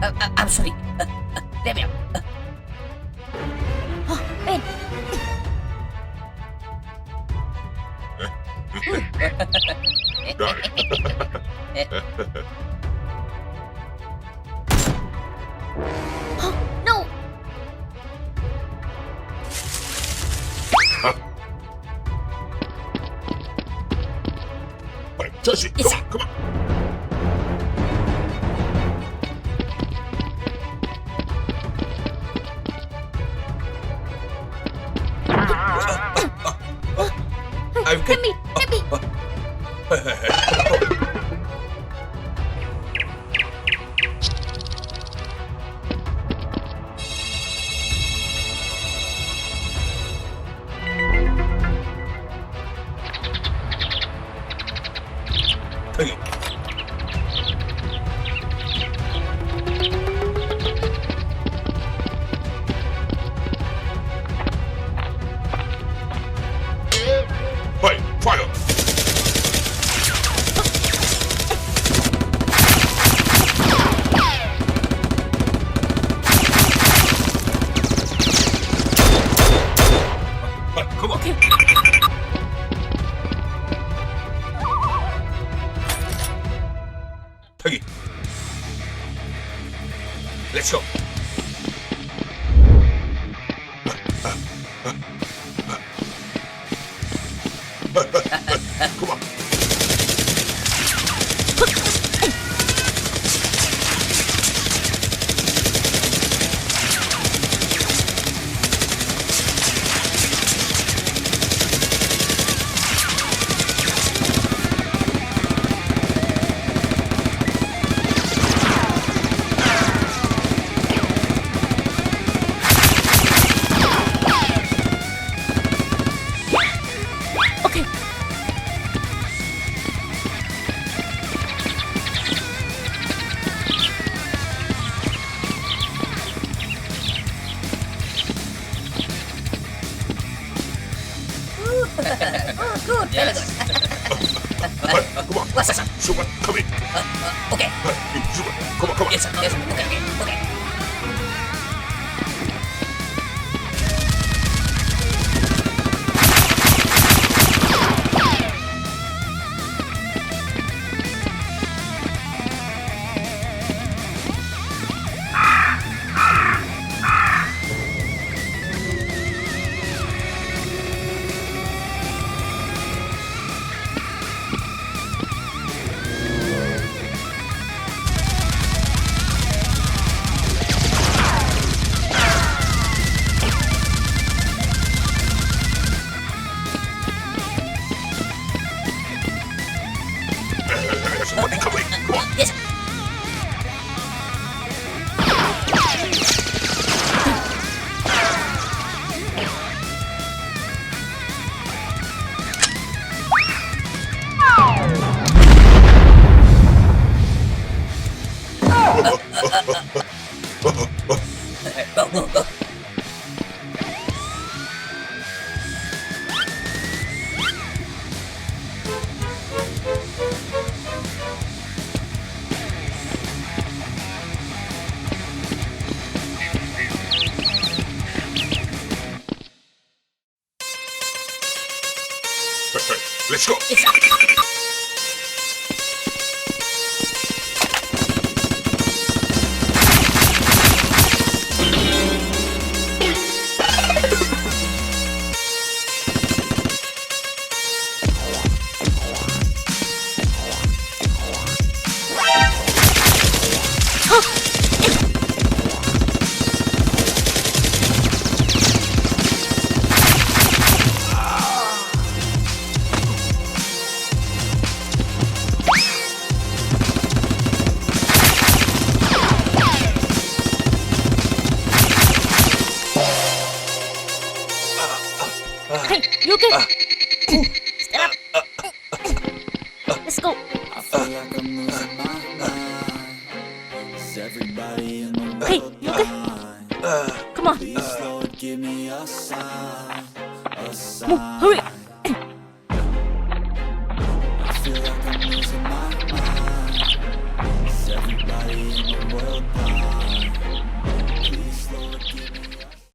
I'm sorry. 네 명. Ben. No. 자식, Yes, 그만. 아유, Help me. Help me. 여기. 파이어. 그만. 타기. 렛츠 고. 그만. Okay. Good. Very good. 그만. What's that? 수건, 커미. Okay. 수건, 그만. Yes, sir. Yes, sir. Okay. 수건, 커미. 그만. Yes, sir. Go. 렛츠 고. Yes, sir. Hey, you okay? Stand up. Let's go. I feel like I'm losing my mind. Is everybody in the world Hey, you okay? blind? Come on. Please, Lord, give me a sign. A Move. sign. Hurry.